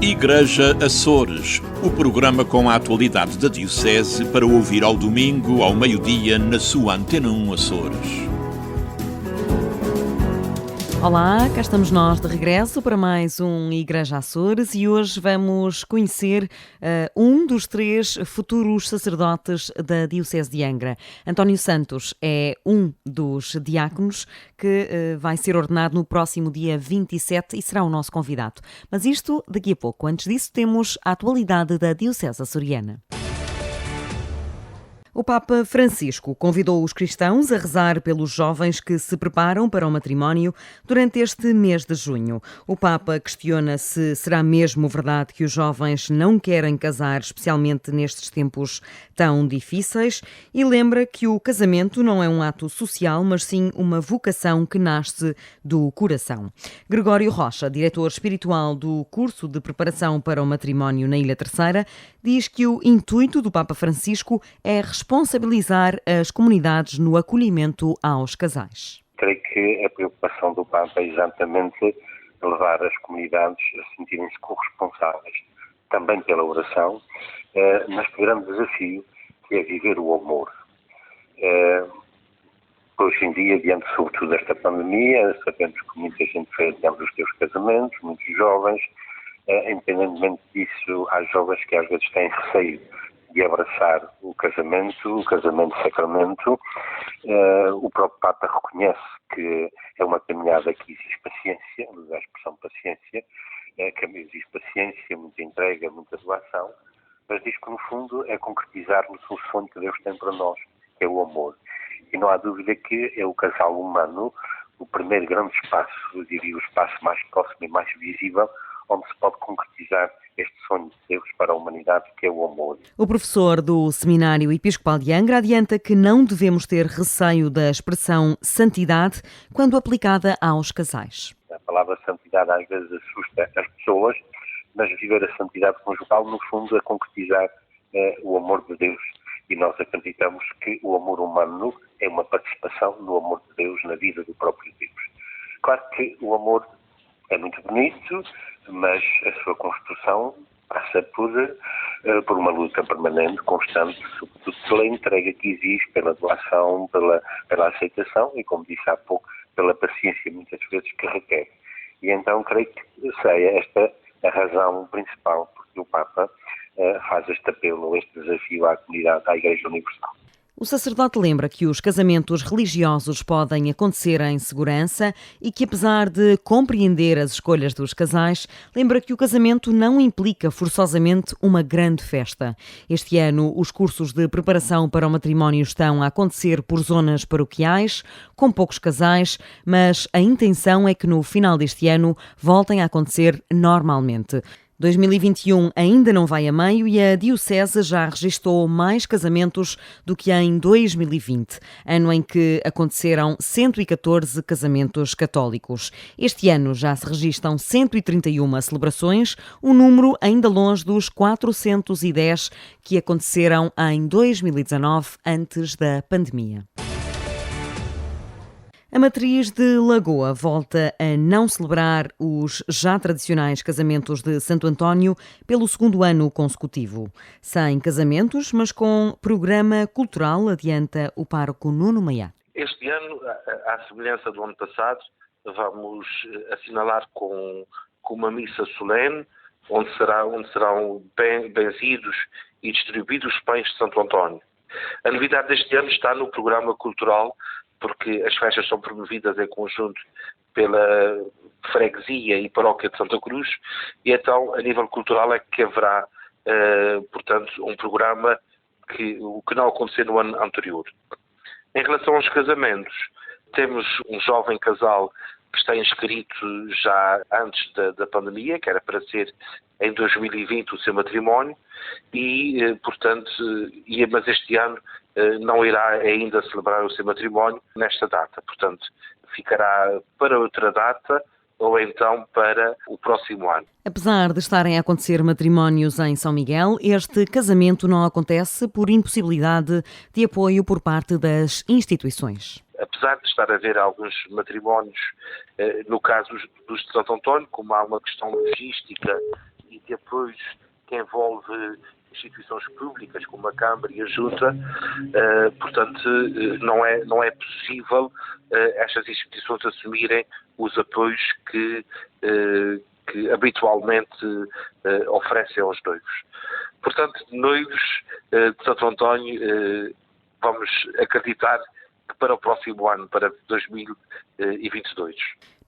Igreja Açores, o programa com a atualidade da Diocese para ouvir ao domingo, ao meio-dia, na sua Antena 1 Açores. Olá, cá estamos nós de regresso para mais um Igreja Açores e hoje vamos conhecer um dos 3 futuros sacerdotes da Diocese de Angra. António Santos é um dos diáconos que vai ser ordenado no próximo dia 27 e será o nosso convidado. Mas isto daqui a pouco. Antes disso temos a atualidade da Diocese açoriana. O Papa Francisco convidou os cristãos a rezar pelos jovens que se preparam para o matrimónio durante este mês de junho. O Papa questiona se será mesmo verdade que os jovens não querem casar, especialmente nestes tempos tão difíceis, e lembra que o casamento não é um ato social, mas sim uma vocação que nasce do coração. Gregório Rocha, diretor espiritual do curso de preparação para o matrimónio na Ilha Terceira, diz que o intuito do Papa Francisco é responsabilizar as comunidades no acolhimento aos casais. Creio que a preocupação do Papa é exatamente levar as comunidades a sentirem-se corresponsáveis, também pela oração, neste grande desafio que é viver o amor. Hoje em dia, diante sobretudo desta pandemia, sabemos que muita gente foi adiando os seus casamentos, muitos jovens. Independentemente disso, há jovens que às vezes têm receio de abraçar o casamento sacramento. O próprio Papa reconhece que é uma caminhada que exige paciência, usa a expressão paciência, que exige paciência, muita entrega, muita doação, mas diz que no fundo é concretizarmos o sonho que Deus tem para nós, que é o amor. E não há dúvida que é o casal humano o primeiro grande espaço, eu diria o espaço mais próximo e mais visível, onde se pode concretizar este sonho de Deus para a humanidade, que é o amor. O professor do Seminário Episcopal de Angra adianta que não devemos ter receio da expressão santidade quando aplicada aos casais. A palavra santidade às vezes assusta as pessoas, mas viver a santidade conjugal, no fundo, é concretizar o amor de Deus. E nós acreditamos que o amor humano é uma participação no amor de Deus na vida do próprio Deus. Claro que o amor é muito bonito, mas a sua construção passa por uma luta permanente, constante, sobretudo pela entrega que exige, pela doação, pela aceitação e, como disse há pouco, pela paciência muitas vezes que requer. E então creio que seja esta a razão principal porque o Papa faz este apelo, este desafio à comunidade, à Igreja Universal. O sacerdote lembra que os casamentos religiosos podem acontecer em segurança e que, apesar de compreender as escolhas dos casais, lembra que o casamento não implica forçosamente uma grande festa. Este ano, os cursos de preparação para o matrimónio estão a acontecer por zonas paroquiais, com poucos casais, mas a intenção é que no final deste ano voltem a acontecer normalmente. 2021 ainda não vai a meio e a Diocese já registou mais casamentos do que em 2020, ano em que aconteceram 114 casamentos católicos. Este ano já se registram 131 celebrações, um número ainda longe dos 410 que aconteceram em 2019, antes da pandemia. A matriz de Lagoa volta a não celebrar os já tradicionais casamentos de Santo António pelo 2º ano consecutivo. Sem casamentos, mas com programa cultural, adianta o pároco Nuno Maiá. Este ano, à semelhança do ano passado, vamos assinalar com uma missa solene, onde serão benzidos e distribuídos os pães de Santo António. A novidade deste ano está no programa cultural, porque as festas são promovidas em conjunto pela freguesia e paróquia de Santa Cruz, e então, a nível cultural, é que haverá, portanto, um programa o que não aconteceu no ano anterior. Em relação aos casamentos, temos um jovem casal que está inscrito já antes da pandemia, que era para ser em 2020 o seu matrimónio, e, portanto, mas este ano não irá ainda celebrar o seu matrimónio nesta data. Portanto, ficará para outra data ou então para o próximo ano. Apesar de estarem a acontecer matrimónios em São Miguel, este casamento não acontece por impossibilidade de apoio por parte das instituições. Apesar de estar a haver alguns matrimónios, no caso dos de Santo António, como há uma questão logística e de apoios que envolve instituições públicas como a Câmara e a Junta, portanto não é possível estas instituições assumirem os apoios que habitualmente oferecem aos noivos. Portanto, noivos de Santo António, vamos acreditar que para o próximo ano, para 2022.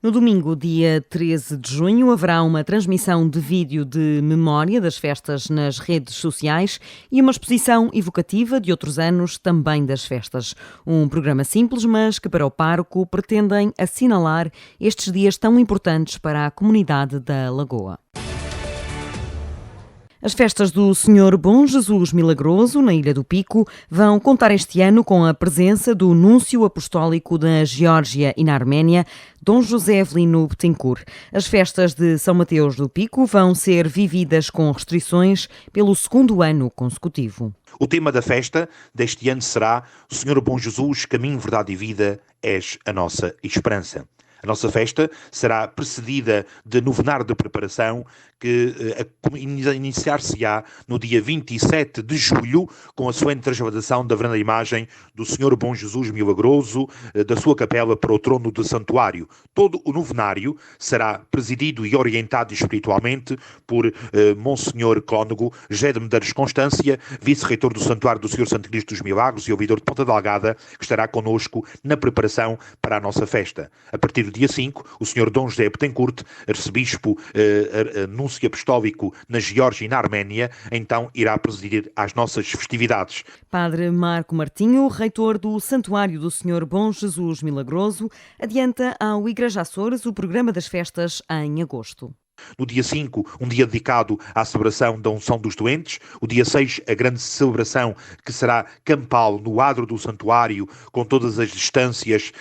No domingo, dia 13 de junho, haverá uma transmissão de vídeo de memória das festas nas redes sociais e uma exposição evocativa de outros anos também das festas. Um programa simples, mas que para o pároco pretendem assinalar estes dias tão importantes para a comunidade da Lagoa. As festas do Senhor Bom Jesus Milagroso, na Ilha do Pico, vão contar este ano com a presença do Núncio Apostólico da Geórgia e na Arménia, Dom José Evelino Betancourt. As festas de São Mateus do Pico vão ser vividas com restrições pelo segundo ano consecutivo. O tema da festa deste ano será O Senhor Bom Jesus, Caminho, Verdade e Vida, és a nossa esperança. A nossa festa será precedida de novenário de preparação que iniciar-se-á no dia 27 de julho com a solene transvadação da verdadeira imagem do Senhor Bom Jesus Milagroso da sua capela para o trono do santuário. Todo o novenário será presidido e orientado espiritualmente por Monsenhor Clónego José de Medeiros Constância, vice-reitor do Santuário do Senhor Santo Cristo dos Milagres e ouvidor de Ponta Delgada, que estará connosco na preparação para a nossa festa. A partir do dia 5, o Senhor Dom José Betancourt, arcebispo Núncio Apostólico na Geórgia e na Arménia, então irá presidir às nossas festividades. Padre Marco Martinho, reitor do Santuário do Senhor Bom Jesus Milagroso, adianta ao Igreja Açores o programa das festas em agosto. No dia 5, um dia dedicado à celebração da unção dos doentes. O dia 6, a grande celebração que será campal no adro do santuário, com todas as distâncias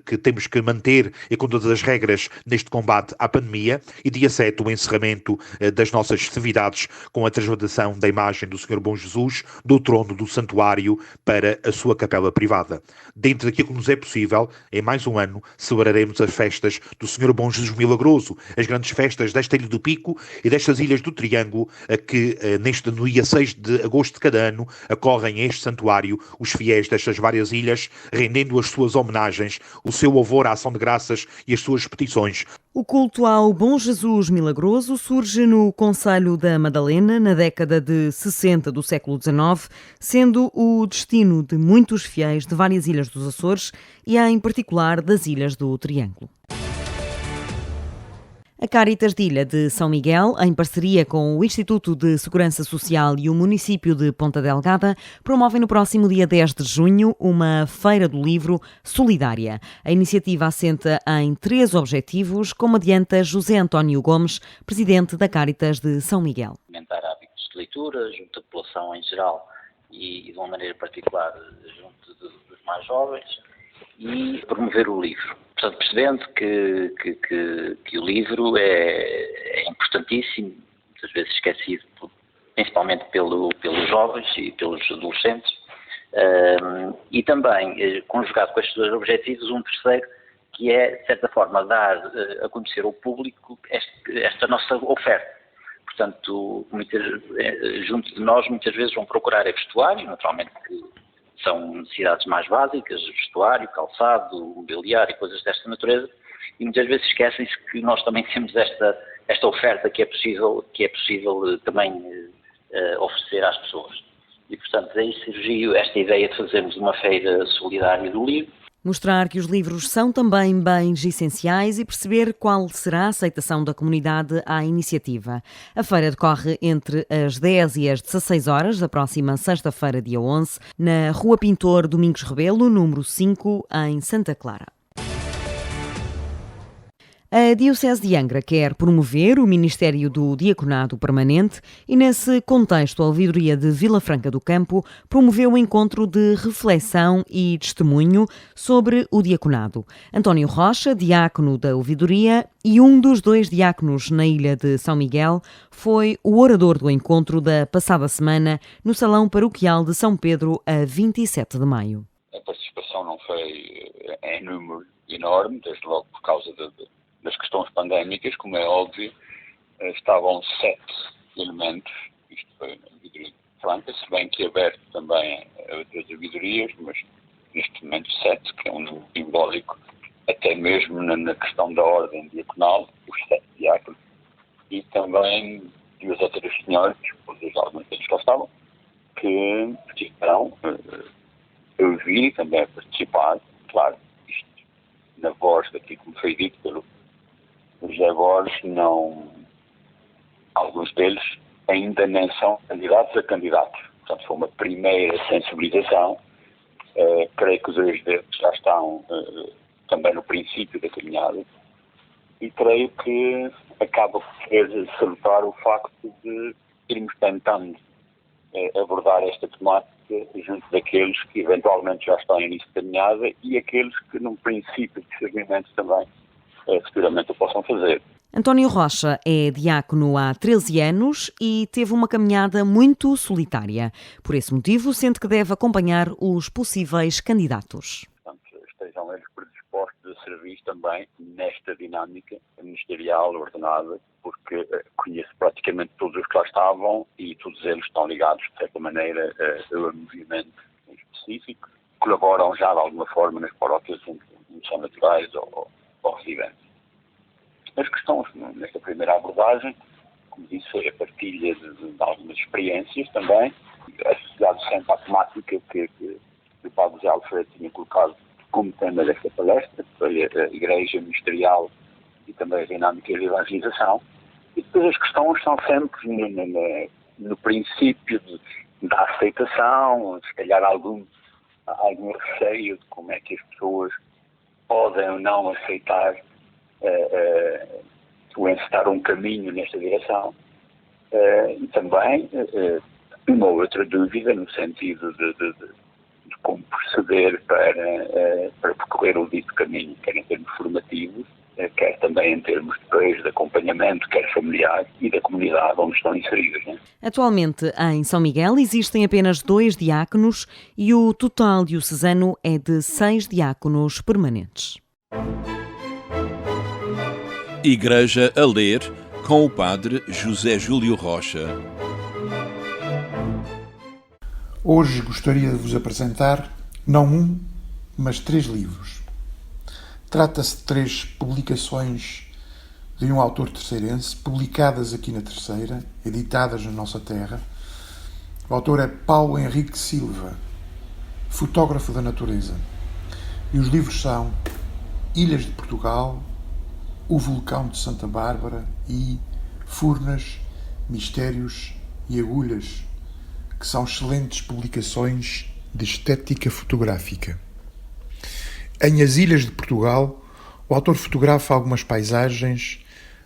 que temos que manter e com todas as regras neste combate à pandemia. E dia 7, o encerramento das nossas festividades com a transvadação da imagem do Senhor Bom Jesus do trono do santuário para a sua capela privada. Dentro daquilo que nos é possível, em mais um ano, celebraremos as festas do Senhor Bom Jesus Milagroso, as grandes festas desta Ilha do Pico e destas Ilhas do Triângulo, que no dia 6 de agosto de cada ano acorrem a este santuário os fiéis destas várias ilhas, rendendo as suas homenagens, o seu louvor à ação de graças e as suas petições. O culto ao Bom Jesus Milagroso surge no Concelho da Madalena na década de 60 do século XIX, sendo o destino de muitos fiéis de várias ilhas dos Açores e em particular das Ilhas do Triângulo. A Cáritas de Ilha de São Miguel, em parceria com o Instituto de Segurança Social e o município de Ponta Delgada, promovem no próximo dia 10 de junho uma Feira do Livro solidária. A iniciativa assenta em 3 objetivos, como adianta José António Gomes, presidente da Cáritas de São Miguel. Aumentar hábitos de leitura junto da população em geral e de uma maneira particular junto dos mais jovens e promover o livro. Portanto, percebendo que o livro é importantíssimo, muitas vezes esquecido, principalmente pelos jovens e pelos adolescentes, e também, conjugado com estes 2 objetivos, um terceiro, que é, de certa forma, dar a conhecer ao público esta nossa oferta. Portanto, junto de nós, muitas vezes vão procurar vestuário, naturalmente que são necessidades mais básicas, vestuário, calçado, mobiliário e coisas desta natureza, e muitas vezes esquecem-se que nós também temos esta oferta que é possível também oferecer às pessoas. E, portanto, daí surgiu esta ideia de fazermos uma feira solidária do livro. Mostrar que os livros são também bens essenciais e perceber qual será a aceitação da comunidade à iniciativa. A feira decorre entre as 10 e as 16 horas da próxima sexta-feira, dia 11, na Rua Pintor Domingos Rebelo, número 5, em Santa Clara. A Diocese de Angra quer promover o Ministério do Diaconado Permanente e, nesse contexto, a Ouvidoria de Vila Franca do Campo promoveu um encontro de reflexão e testemunho sobre o diaconado. António Rocha, diácono da Ouvidoria e um dos 2 diáconos na Ilha de São Miguel, foi o orador do encontro da passada semana no Salão Paroquial de São Pedro, a 27 de maio. A participação não foi em número enorme, desde logo por causa das questões pandémicas, como é óbvio. Estavam 7 elementos, isto foi na vidreria franca, se bem que aberto também a outras vidorias, mas neste momento 7, que é um número simbólico, até mesmo na questão da ordem diaconal, os 7 diáconos, e também 2 ou 3 senhores, depois alguns deles lá estavam, que participaram. Eu vi também a participar, claro, isto na voz daqui, como foi dito pelo José Borges, não, alguns deles ainda nem são candidatos a candidatos. Portanto, foi uma primeira sensibilização. Creio que os 2 deles já estão também no princípio da caminhada, e creio que acaba por ser salutar o facto de irmos tentando abordar esta temática junto daqueles que eventualmente já estão em início de caminhada e aqueles que num princípio de discernimento também futuramente o possam fazer. António Rocha é diácono há 13 anos e teve uma caminhada muito solitária. Por esse motivo, sente que deve acompanhar os possíveis candidatos. Estejam eles predispostos a servir também nesta dinâmica ministerial ordenada, porque conheço praticamente todos os que lá estavam e todos eles estão ligados, de certa maneira, a movimento específico, colaboram já de alguma forma nas paróquias onde são naturais ou residentes. As questões nesta primeira abordagem, como disse, foi a partilha de algumas experiências também, associado sempre à temática que o Padre José Alfredo tinha colocado como tema desta palestra, que foi a Igreja Ministerial e também a dinâmica de evangelização. E depois as questões são sempre no princípio da aceitação, se calhar algum receio de como é que as pessoas podem ou não aceitar o encetar um caminho nesta direção. E também uma outra dúvida no sentido de como proceder para percorrer o dito caminho, quer em termos formativos, quer também em termos depois de acompanhamento, quer familiar e da comunidade onde estão inseridos. Né? Atualmente, em São Miguel, existem apenas 2 diáconos e o total diocesano é de 6 diáconos permanentes. Igreja a ler com o Padre José Júlio Rocha. Hoje gostaria de vos apresentar não um, mas 3 livros. Trata-se de 3 publicações de um autor terceirense, publicadas aqui na Terceira, editadas na nossa terra. O autor é Paulo Henrique Silva, fotógrafo da natureza. E os livros são Ilhas de Portugal, O Vulcão de Santa Bárbara e Furnas, Mistérios e Agulhas, que são excelentes publicações de estética fotográfica. Em As Ilhas de Portugal, o autor fotografa algumas paisagens,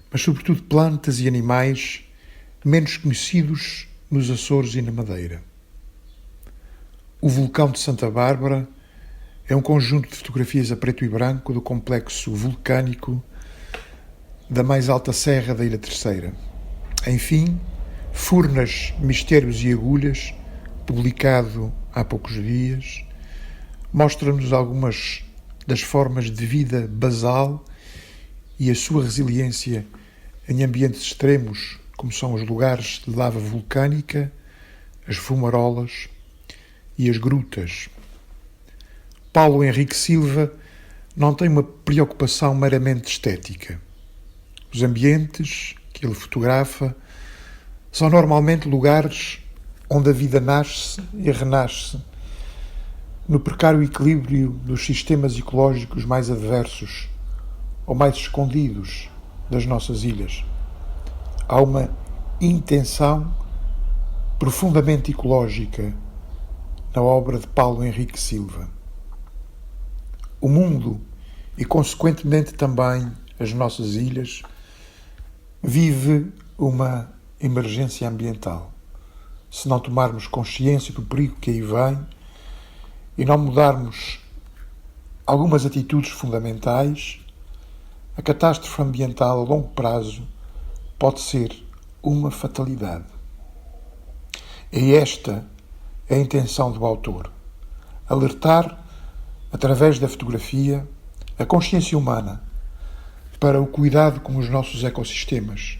mas sobretudo plantas e animais menos conhecidos nos Açores e na Madeira. O Vulcão de Santa Bárbara é um conjunto de fotografias a preto e branco do complexo vulcânico da mais alta serra da Ilha Terceira. Enfim, Furnas, Mistérios e Agulhas, publicado há poucos dias, mostra-nos algumas das formas de vida basal e a sua resiliência em ambientes extremos, como são os lugares de lava vulcânica, as fumarolas e as grutas. Paulo Henrique Silva não tem uma preocupação meramente estética. Os ambientes que ele fotografa são normalmente lugares onde a vida nasce e renasce, no precário equilíbrio dos sistemas ecológicos mais adversos ou mais escondidos das nossas ilhas. Há uma intenção profundamente ecológica na obra de Paulo Henrique Silva. O mundo, e consequentemente também as nossas ilhas, vive uma emergência ambiental. Se não tomarmos consciência do perigo que aí vem e não mudarmos algumas atitudes fundamentais, a catástrofe ambiental a longo prazo pode ser uma fatalidade. E esta é a intenção do autor: alertar, através da fotografia, a consciência humana para o cuidado com os nossos ecossistemas,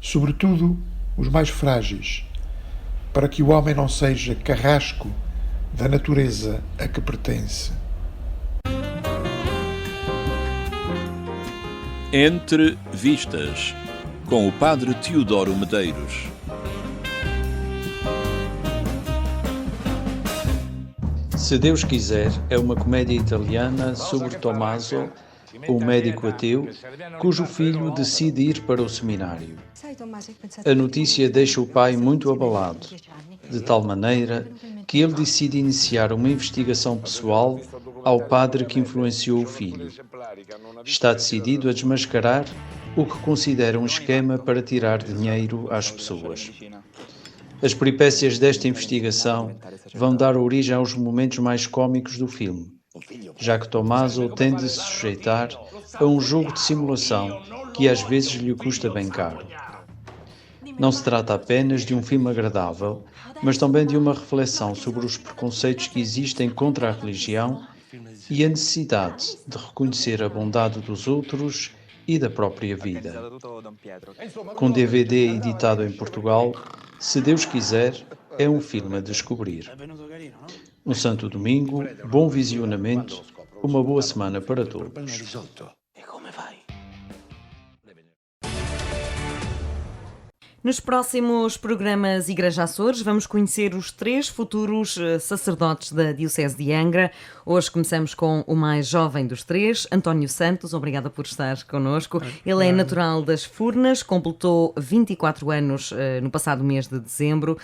sobretudo os mais frágeis, para que o homem não seja carrasco da natureza a que pertence. Entre Vistas, com o padre Teodoro Medeiros. Se Deus Quiser é uma comédia italiana sobre Tommaso, um médico ateu, cujo filho decide ir para o seminário. A notícia deixa o pai muito abalado, de tal maneira que ele decide iniciar uma investigação pessoal ao padre que influenciou o filho. Está decidido a desmascarar o que considera um esquema para tirar dinheiro às pessoas. As peripécias desta investigação vão dar origem aos momentos mais cômicos do filme, já que Tommaso tem de se sujeitar a um jogo de simulação que às vezes lhe custa bem caro. Não se trata apenas de um filme agradável, mas também de uma reflexão sobre os preconceitos que existem contra a religião e a necessidade de reconhecer a bondade dos outros e da própria vida. Com DVD editado em Portugal, Se Deus Quiser, é um filme a descobrir. Um santo domingo, bom visionamento, uma boa semana para todos. Nos próximos programas Igreja Açores vamos conhecer os 3 futuros sacerdotes da Diocese de Angra. Hoje começamos com o mais jovem dos 3, António Santos. Obrigada por estar connosco. Ele é natural das Furnas, completou 24 anos no passado mês de dezembro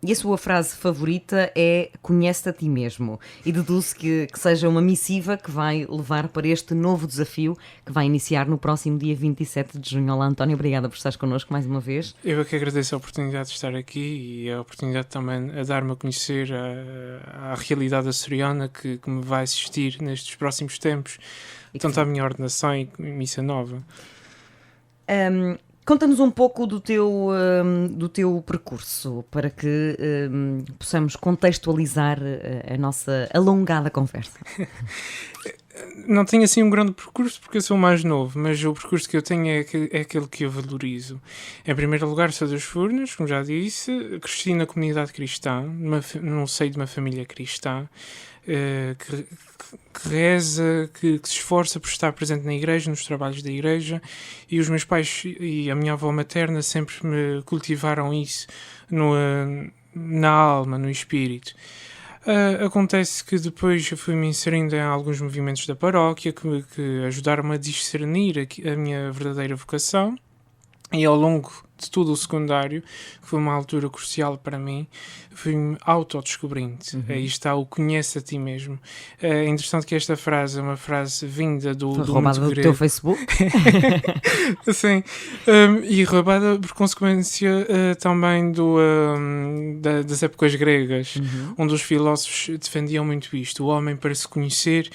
e a sua frase favorita é "Conhece-te a ti mesmo", e deduz que seja uma missiva que vai levar para este novo desafio que vai iniciar no próximo dia 27 de junho. Olá, António, obrigada por estar connosco mais uma vez. Eu é que agradeço a oportunidade de estar aqui e a oportunidade também a dar-me a conhecer a realidade açoriana que me vai assistir nestes próximos tempos, tanto à minha ordenação e missa nova. Conta-nos um pouco do teu percurso, para que possamos contextualizar a nossa alongada conversa. Não tenho assim um grande percurso porque eu sou mais novo, mas o percurso que eu tenho é aquele que eu valorizo. Em primeiro lugar, sou das Furnas, como já disse, cresci na comunidade cristã, no seio de uma família cristã, que reza, que se esforça por estar presente na igreja, nos trabalhos da igreja, e os meus pais e a minha avó materna sempre me cultivaram isso na alma, no espírito. Acontece que depois eu fui-me inserindo em alguns movimentos da paróquia que ajudaram-me a discernir a minha verdadeira vocação, e ao longo de todo o secundário, que foi uma altura crucial para mim, fui-me autodescobrindo. Aí está o "conhece a ti mesmo". É interessante que esta frase é uma frase vinda do roubada do teu Facebook. Sim, e roubada por consequência também das épocas gregas, onde os filósofos defendiam muito isto. O homem, para se conhecer,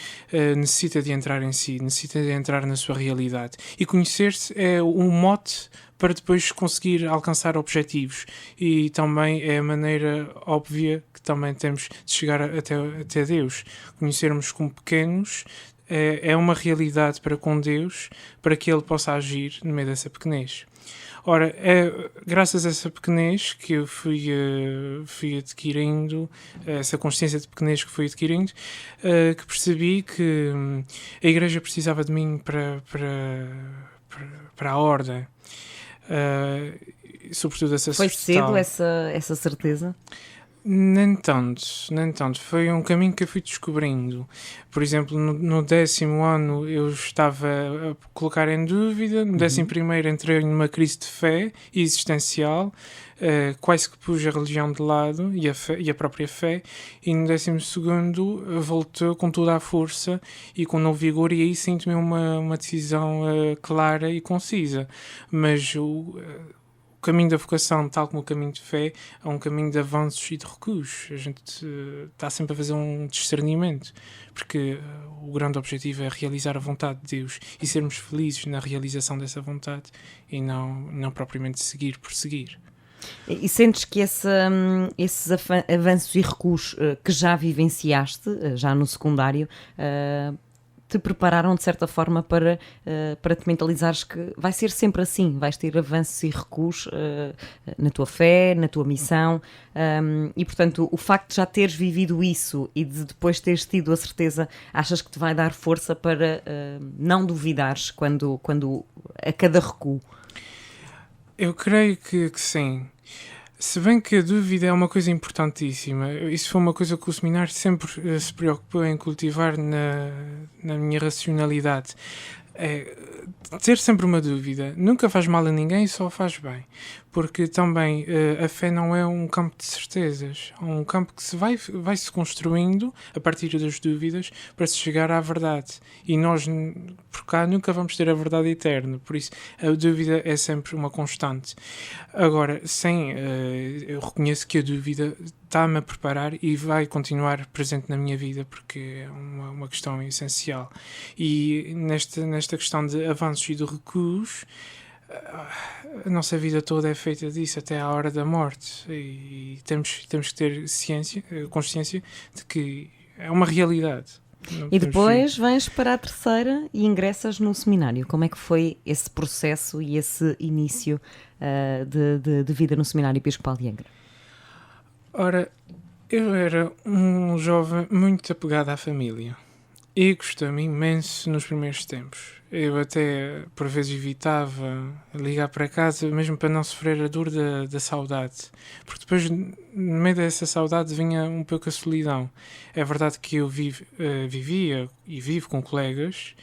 necessita de entrar em si, necessita de entrar na sua realidade. E conhecer-se é um mote para depois conseguir alcançar objetivos, e também é a maneira óbvia que também temos de chegar até Deus. Conhecermos como pequenos é uma realidade para com Deus, para que Ele possa agir no meio dessa pequenez. Ora, é graças a essa pequenez que eu fui adquirindo, essa consciência de pequenez que fui adquirindo, que percebi que a Igreja precisava de mim para a ordem. Sobretudo essa Foi cedo essa certeza? Nem tanto. Foi um caminho que eu fui descobrindo. Por exemplo, no 10º ano eu estava a colocar em dúvida. No 11º entrei numa crise de fé existencial, quase que pus a religião de lado e a própria fé, e no 12º voltou com toda a força e com novo vigor, e aí sinto-me uma decisão clara e concisa. Mas o caminho da vocação, tal como o caminho de fé, é um caminho de avanços e de recuos. A gente está sempre a fazer um discernimento, porque o grande objetivo é realizar a vontade de Deus e sermos felizes na realização dessa vontade, e não propriamente seguir por seguir. E sentes que esses avanços e recuos que já vivenciaste, já no secundário, te prepararam de certa forma para te mentalizares que vai ser sempre assim, vais ter avanços e recuos na tua fé, na tua missão, e portanto o facto de já teres vivido isso e de depois teres tido a certeza, achas que te vai dar força para não duvidares quando a cada recuo? Eu creio que sim. Se bem que a dúvida é uma coisa importantíssima, isso foi uma coisa que o seminário sempre se preocupou em cultivar na minha racionalidade. Ter sempre uma dúvida nunca faz mal a ninguém, só faz bem, porque também a fé não é um campo de certezas, é um campo que vai se construindo a partir das dúvidas para se chegar à verdade, e nós por cá nunca vamos ter a verdade eterna, por isso a dúvida é sempre uma constante. Agora, eu reconheço que a dúvida está-me a preparar e vai continuar presente na minha vida, porque é uma questão essencial. E nesta questão de avanços e de recuos, a nossa vida toda é feita disso até à hora da morte, e temos que ter consciência de que é uma realidade. E depois vens para a terceira e ingressas no seminário. Como é que foi esse processo e esse início de vida no Seminário Episcopal de Angra? Ora, eu era um jovem muito apegado à família e gostei-me imenso nos primeiros tempos. Eu até, por vezes, evitava ligar para casa, mesmo para não sofrer a dor da saudade. Porque depois, no meio dessa saudade, vinha um pouco a solidão. É verdade que eu vivia e vivo com colegas.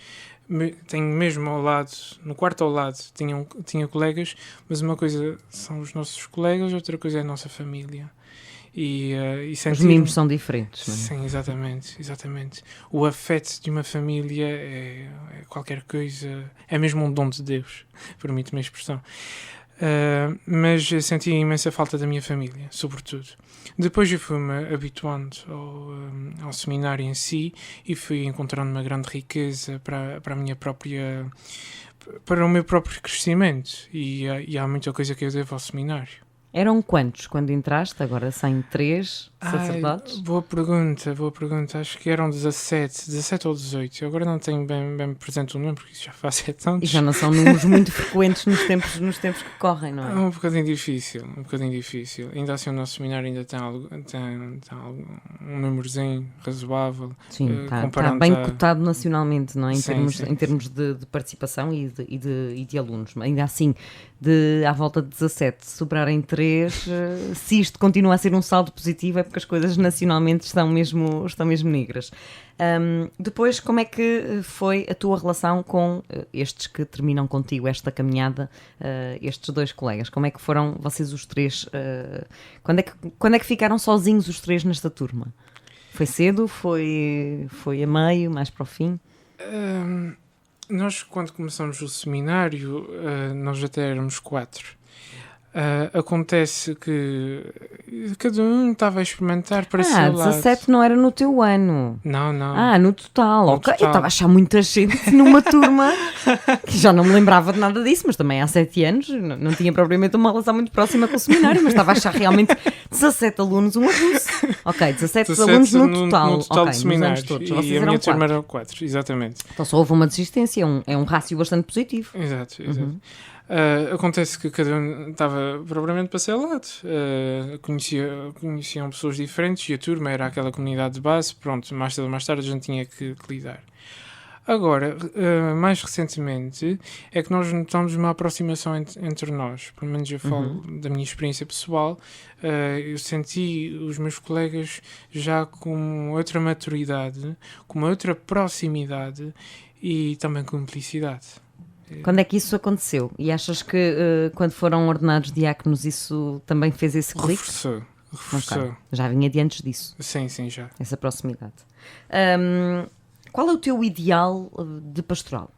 Tenho mesmo ao lado, no quarto ao lado, tinha colegas, mas uma coisa são os nossos colegas, outra coisa é a nossa família. Os mimos são diferentes, não é? Sim, exatamente. O afeto de uma família é qualquer coisa, é mesmo um dom de Deus, permite-me a expressão. Mas eu senti imensa falta da minha família, sobretudo. Depois eu fui-me habituando ao seminário em si e fui encontrando uma grande riqueza para o meu próprio crescimento, e há muita coisa que eu devo ao seminário. Eram quantos quando entraste? Agora saem 3 sacerdotes? Boa pergunta. Acho que eram 17 ou 18. Eu agora não tenho bem presente o número, porque isso já faz 7 anos. E já não são números muito frequentes nos tempos que correm, não é? É um bocadinho difícil. Ainda assim o nosso seminário ainda tem um númerozinho razoável. Sim, está bem cotado nacionalmente, não é? Em termos de participação e de alunos. Ainda assim, à volta de 17, sobrarem 3, se isto continua a ser um saldo positivo, é porque as coisas nacionalmente estão mesmo negras. Depois, como é que foi a tua relação com estes que terminam contigo esta caminhada, estes 2 colegas? Como é que foram vocês os 3? Quando é que ficaram sozinhos os 3 nesta turma? Foi cedo? Foi a meio, mais para o fim? Nós, quando começamos o seminário, nós até éramos 4. Acontece que cada um estava a experimentar para seu lado. 17 não era no teu ano? Não. No total. Ok. Eu estava a achar muita gente numa turma que já não me lembrava de nada disso, mas também há 7 anos não tinha propriamente uma relação muito próxima com o seminário, mas estava a achar realmente 17 alunos, um abuso. Ok, 17 alunos no total. No total do seminário. Todos. E a minha turma eram 4, exatamente. Então só houve uma desistência, é um rácio bastante positivo. Exato. Acontece que cada um estava propriamente para seu lado. Conheciam pessoas diferentes e a turma era aquela comunidade de base. Pronto, mais cedo ou mais tarde a gente tinha que lidar. Agora, mais recentemente, é que nós notamos uma aproximação entre nós. Pelo menos eu falo da minha experiência pessoal. Eu senti os meus colegas já com outra maturidade, com uma outra proximidade e também cumplicidade. Quando é que isso aconteceu? E achas que quando foram ordenados diáconos isso também fez esse clique? Reforçou. Okay. Já vinha de antes disso? Sim, já. Essa proximidade. Qual é o teu ideal de pastoral?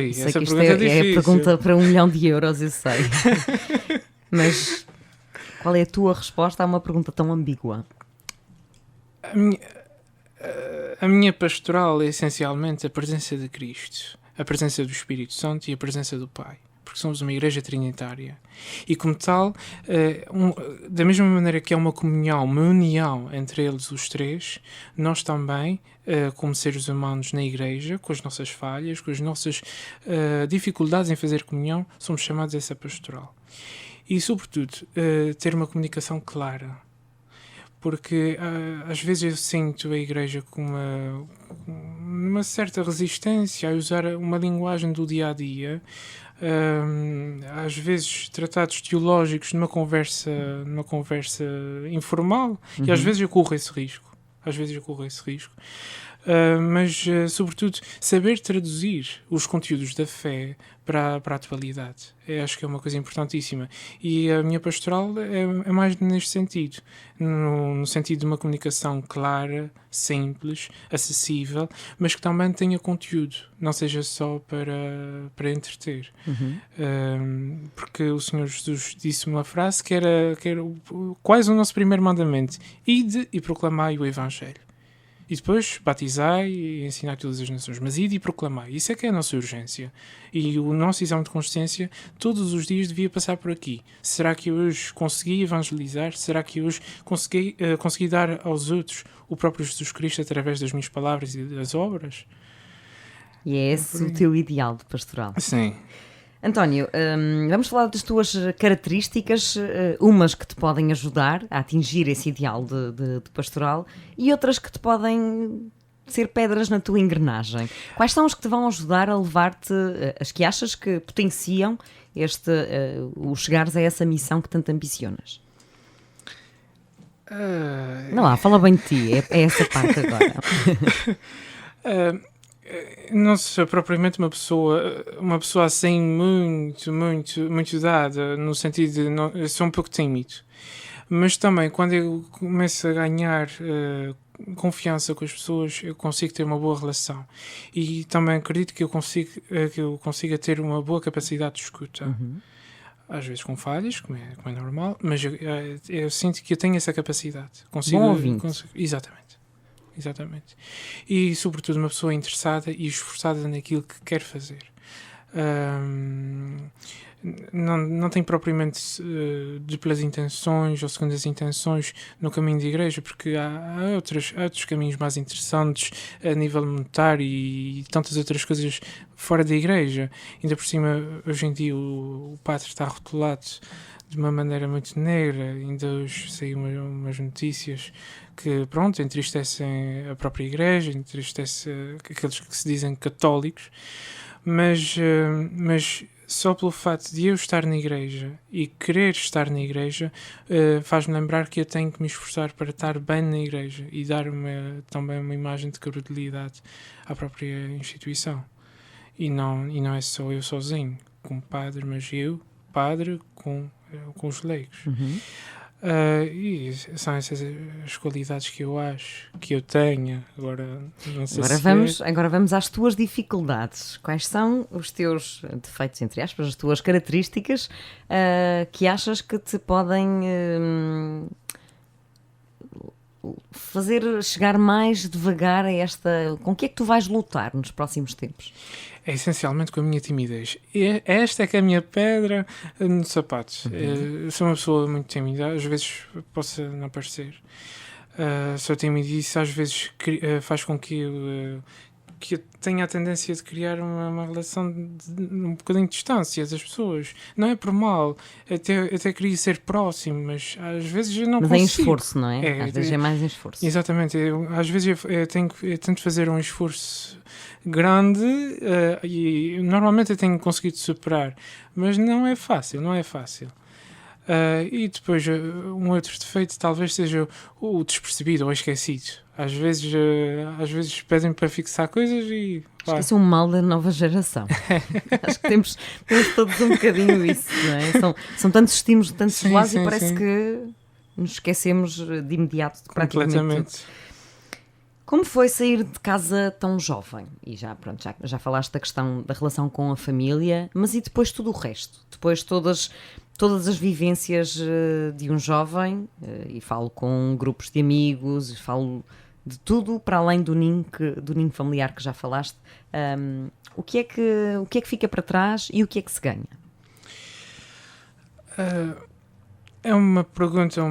Essa pergunta é difícil. É a pergunta para 1 milhão de euros, eu sei. Mas qual é a tua resposta a uma pergunta tão ambígua? A minha pastoral é essencialmente a presença de Cristo, a presença do Espírito Santo e a presença do Pai. porque somos uma igreja trinitária. E como tal, da mesma maneira que é uma comunhão, uma união entre eles os três, nós também, como seres humanos na igreja, com as nossas falhas, com as nossas dificuldades em fazer comunhão, somos chamados a essa pastoral. E, sobretudo, ter uma comunicação clara. Porque às vezes eu sinto a igreja com uma certa resistência a usar uma linguagem do dia-a-dia, às vezes tratados teológicos numa conversa informal, e às vezes eu corro esse risco. Mas, sobretudo, saber traduzir os conteúdos da fé para a atualidade. Acho que é uma coisa importantíssima. E a minha pastoral é mais neste sentido. No sentido de uma comunicação clara, simples, acessível, mas que também tenha conteúdo. Não seja só para entreter. Porque o Senhor Jesus disse uma frase que era quase o nosso primeiro mandamento. Ide e proclamai o Evangelho. E depois batizai e ensinai todas as nações. Mas ide e proclamai. Isso é que é a nossa urgência. E o nosso exame de consciência todos os dias devia passar por aqui. Será que hoje consegui evangelizar? Será que hoje consegui dar aos outros o próprio Jesus Cristo através das minhas palavras e das obras? E é esse o teu ideal de pastoral? Sim. António, vamos falar das tuas características, umas que te podem ajudar a atingir esse ideal de pastoral e outras que te podem ser pedras na tua engrenagem. Quais são as que te vão ajudar a levar-te, as que achas que potenciam o chegares a essa missão que tanto ambicionas? Não, fala bem de ti, é essa parte agora. Não sou propriamente uma pessoa assim muito dada, no sentido de eu sou um pouco tímido. Mas também, quando eu começo a ganhar confiança com as pessoas, eu consigo ter uma boa relação. E também acredito que eu consiga ter uma boa capacidade de escuta. Às vezes com falhas, como é normal, mas eu sinto que eu tenho essa capacidade. Bom ouvinte. Exatamente. E, sobretudo, uma pessoa interessada e esforçada naquilo que quer fazer. Não tem propriamente duplas intenções ou segundas intenções no caminho da igreja, porque há outros caminhos mais interessantes a nível monetário e tantas outras coisas fora da igreja. Ainda por cima, hoje em dia, o padre está rotulado de uma maneira muito negra. Ainda hoje saíram umas notícias que, pronto, entristecem a própria igreja, entristecem aqueles que se dizem católicos, mas só pelo fato de eu estar na igreja e querer estar na igreja faz-me lembrar que eu tenho que me esforçar para estar bem na igreja e dar também uma imagem de credibilidade à própria instituição. E não é só eu sozinho, como padre, mas eu, padre, com os leigos. E são essas as qualidades que eu acho que eu tenho. Agora vamos às tuas dificuldades. Quais são os teus defeitos, entre aspas, as tuas características que achas que te podem fazer chegar mais devagar a esta... Com o que é que tu vais lutar nos próximos tempos? É essencialmente com a minha timidez. Esta é que é a minha pedra nos sapatos. Eu sou uma pessoa muito tímida, às vezes posso não parecer. Sou tímido e isso às vezes faz com que eu tenha a tendência de criar uma relação de um bocadinho de distância das pessoas. Não é por mal, até queria ser próximo, mas às vezes eu não consigo. Mas é em esforço, não é? Às vezes é mais em esforço. Exatamente. Às vezes eu tento fazer um esforço grande e normalmente eu tenho conseguido superar, mas não é fácil. E depois um outro defeito talvez seja o despercebido ou esquecido. Às vezes pedem para fixar coisas e... Acho que isso é um mal da nova geração. Acho que temos todos um bocadinho isso, não é? São tantos estímulos, tantos lados e parece que nos esquecemos de imediato de praticamente tudo. Como foi sair de casa tão jovem? E já falaste da questão da relação com a família, mas e depois tudo o resto? Depois todas as vivências de um jovem, e falo com grupos de amigos, falo de tudo para além do ninho familiar que já falaste. O que é que fica para trás e o que é que se ganha? É uma pergunta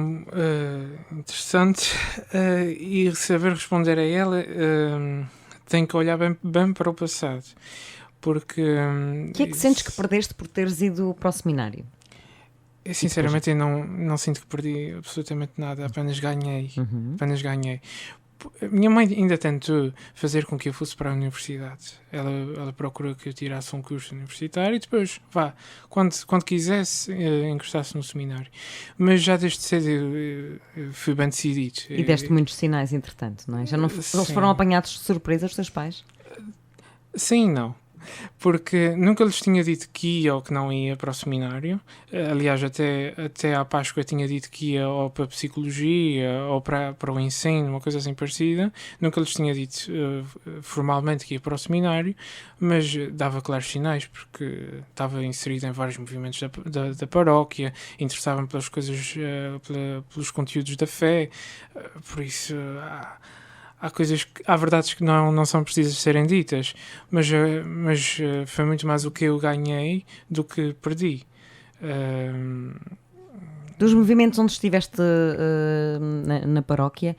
interessante e saber responder a ela tem que olhar bem para o passado. Porque... O que é que sentes que perdeste por teres ido para o seminário? Eu, sinceramente, eu não sinto que perdi absolutamente nada, apenas ganhei. Apenas ganhei. A minha mãe ainda tentou fazer com que eu fosse para a universidade. Ela procurou que eu tirasse um curso universitário e depois, quando quisesse, encostasse no seminário. Mas já desde cedo eu fui bem decidido. E deste muitos sinais, entretanto, não é? Já não eles foram apanhados de surpresa, os teus pais? Sim e não. Porque nunca lhes tinha dito que ia ou que não ia para o seminário. Aliás, até à Páscoa tinha dito que ia ou para a psicologia ou para o ensino, uma coisa assim parecida. Nunca lhes tinha dito formalmente que ia para o seminário, mas dava claros sinais, porque estava inserido em vários movimentos da paróquia, interessava-me pelas coisas, pelos conteúdos da fé, por isso... Há verdades que não são precisas serem ditas, mas foi muito mais o que eu ganhei do que perdi. Dos movimentos onde estiveste na paróquia,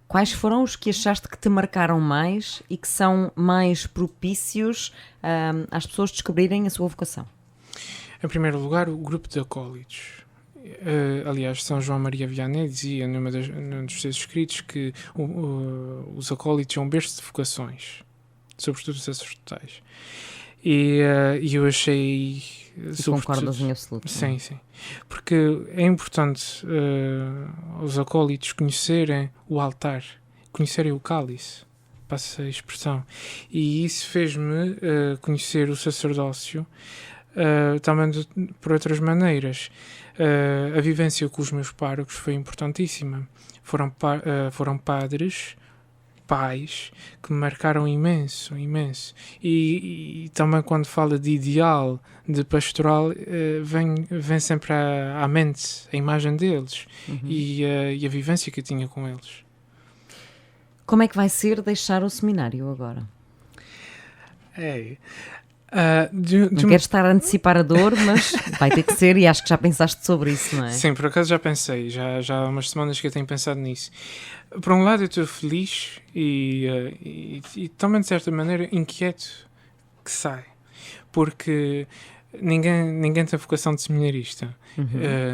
quais foram os que achaste que te marcaram mais e que são mais propícios às pessoas descobrirem a sua vocação? Em primeiro lugar, o grupo de acólitos. Aliás, São João Maria Vianney dizia num dos seus escritos que os acólitos são um berço de vocações, sobretudo sacerdotais. E eu achei... Concordas em absoluto. Sim. Porque é importante os acólitos conhecerem o altar, conhecerem o cálice, passa a expressão. E isso fez-me conhecer o sacerdócio também por outras maneiras. A vivência com os meus párocos foi importantíssima. Foram padres, pais, que me marcaram imenso. E também quando fala de ideal, de pastoral, vem sempre à mente a imagem deles e a vivência que eu tinha com eles. Como é que vai ser deixar o seminário agora? Não quero estar a antecipar a dor, mas vai ter que ser, e acho que já pensaste sobre isso, não é? Sim, por acaso já pensei, já há umas semanas que eu tenho pensado nisso. Por um lado eu estou feliz e também de certa maneira inquieto que sai, porque ninguém tem vocação de seminarista.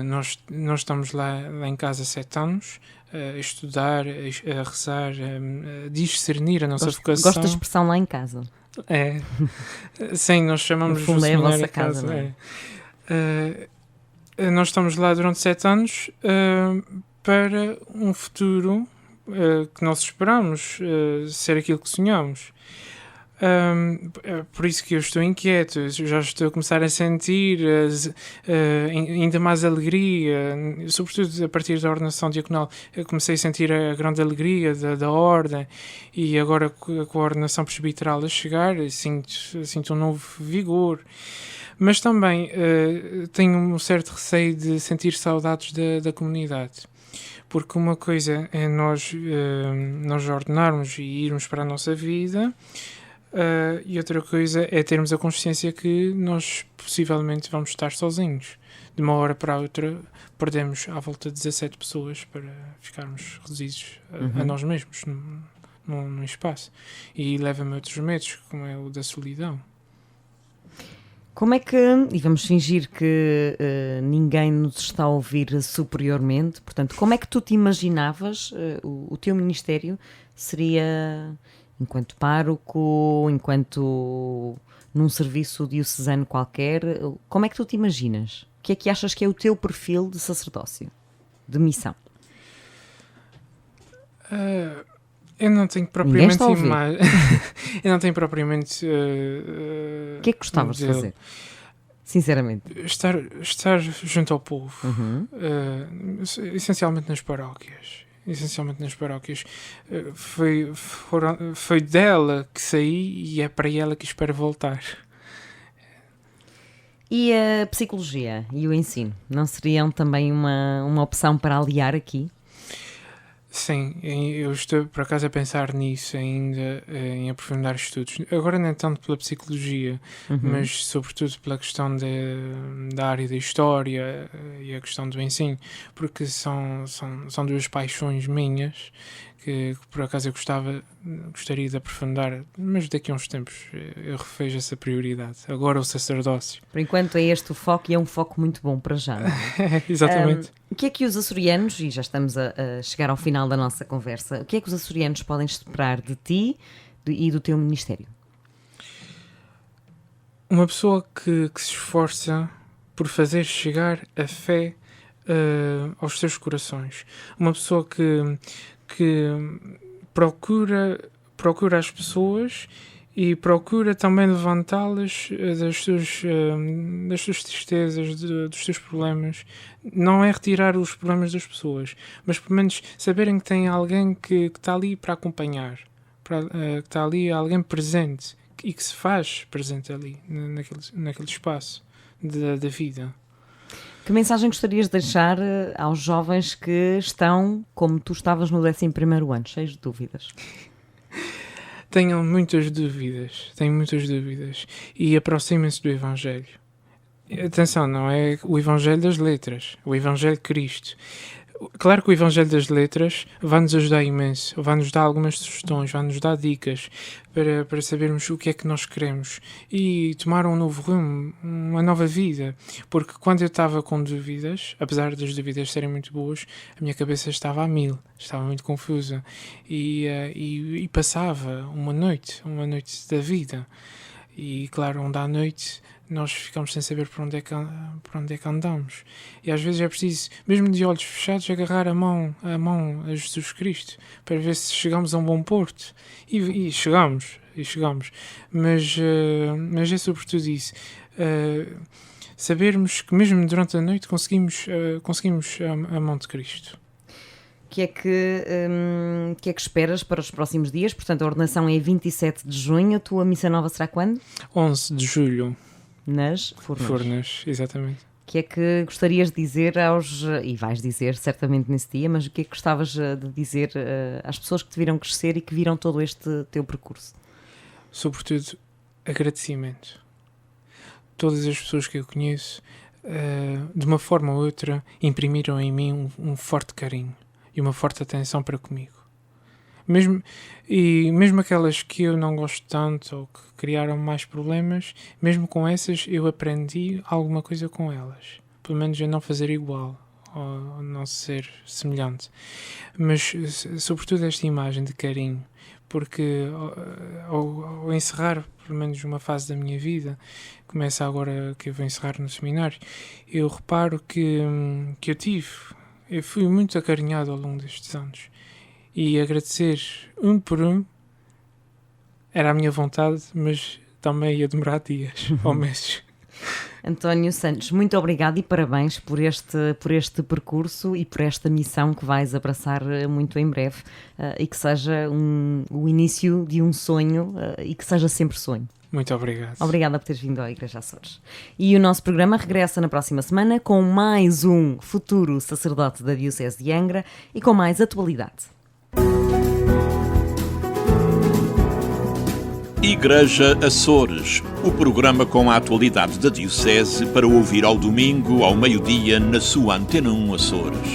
Nós estamos lá em casa há 7 anos, a estudar, a rezar, a discernir a nossa vocação. Gosto da expressão lá em casa. Sim, nós chamamos de seminário a vossa casa, não é? Nós estamos lá durante 7 anos para um futuro que nós esperamos ser aquilo que sonhamos. Por isso que eu estou inquieto, já estou a começar a sentir ainda mais alegria, sobretudo a partir da ordenação diaconal. Eu comecei a sentir a grande alegria da ordem, e agora com a ordenação presbiteral a chegar, sinto um novo vigor. Mas também tenho um certo receio de sentir saudades da comunidade. Porque uma coisa é nós ordenarmos e irmos para a nossa vida, e outra coisa é termos a consciência que nós possivelmente vamos estar sozinhos. De uma hora para a outra perdemos à volta de 17 pessoas para ficarmos reduzidos a nós mesmos num espaço. E leva-me a outros medos, como é o da solidão. Como é que, e vamos fingir que ninguém nos está a ouvir superiormente, portanto, como é que tu te imaginavas o teu ministério seria... enquanto pároco, enquanto num serviço diocesano qualquer, como é que tu te imaginas? O que é que achas que é o teu perfil de sacerdócio, de missão? Eu não tenho propriamente imagem. Eu não tenho propriamente. O que é que gostavas de fazer? Sinceramente. Estar junto ao povo, essencialmente nas paróquias. Foi dela que saí e é para ela que espero voltar. E a psicologia e o ensino não seriam também uma opção para aliar aqui? Sim, eu estou por acaso a pensar nisso ainda, em aprofundar estudos. Agora não tanto pela psicologia, mas sobretudo pela questão da área da história e a questão do ensino, porque são duas paixões minhas que por acaso eu gostaria de aprofundar, mas daqui a uns tempos eu revejo essa prioridade. Agora o sacerdócio. Por enquanto é este o foco, e é um foco muito bom para já. Não é? Exatamente. O que é que os açorianos, e já estamos a chegar ao final da nossa conversa, o que é que os açorianos podem esperar de ti e do teu ministério? Uma pessoa que se esforça por fazer chegar a fé aos seus corações. Uma pessoa que procura as pessoas e procura também levantá-las das suas tristezas, dos seus problemas. Não é retirar os problemas das pessoas, mas pelo menos saberem que tem alguém que está ali para acompanhar, que está ali alguém presente e que se faz presente ali, naquele espaço da vida. Que mensagem gostarias de deixar aos jovens que estão, como tu estavas no 11º ano, cheios de dúvidas? Tenho muitas dúvidas e aproximem-se do Evangelho. Atenção, não é o Evangelho das letras, o Evangelho de Cristo. Claro que o Evangelho das letras vai-nos ajudar imenso, vai-nos dar algumas sugestões, vai-nos dar dicas para sabermos o que é que nós queremos e tomar um novo rumo, uma nova vida. Porque quando eu estava com dúvidas, apesar das dúvidas serem muito boas, a minha cabeça estava a mil, estava muito confusa e passava uma noite da vida. E claro, onde há noite nós ficamos sem saber por onde é que andamos. E às vezes é preciso, mesmo de olhos fechados, agarrar a mão a Jesus Cristo para ver se chegamos a um bom porto. E chegamos. Mas é sobretudo isso. Sabermos que mesmo durante a noite conseguimos a mão de Cristo. O que é que esperas para os próximos dias? Portanto, a ordenação é 27 de junho. A tua missa nova será quando? 11 de julho. Nas Furnas, exatamente. O que é que gostarias de dizer e vais dizer certamente nesse dia, mas o que é que gostavas de dizer às pessoas que te viram crescer e que viram todo este teu percurso? Sobretudo, agradecimento. Todas as pessoas que eu conheço, de uma forma ou outra, imprimiram em mim um forte carinho e uma forte atenção para comigo. Mesmo aquelas que eu não gosto tanto ou que criaram mais problemas, mesmo com essas eu aprendi alguma coisa com elas. Pelo menos a não fazer igual, ou não ser semelhante. Mas sobretudo esta imagem de carinho, porque ao encerrar pelo menos uma fase da minha vida, começa agora que eu vou encerrar no seminário, eu reparo que eu fui muito acarinhado ao longo destes anos. E agradecer um por um era a minha vontade, mas também ia demorar dias ou meses. António Santos, muito obrigado e parabéns por este percurso e por esta missão que vais abraçar muito em breve, e que seja o início de um sonho e que seja sempre sonho. Muito obrigado. Obrigada por teres vindo à Igreja Açores. E o nosso programa regressa na próxima semana com mais um futuro sacerdote da Diocese de Angra e com mais atualidade. Igreja Açores, o programa com a atualidade da Diocese para ouvir ao domingo, ao meio-dia, na sua Antena 1 Açores.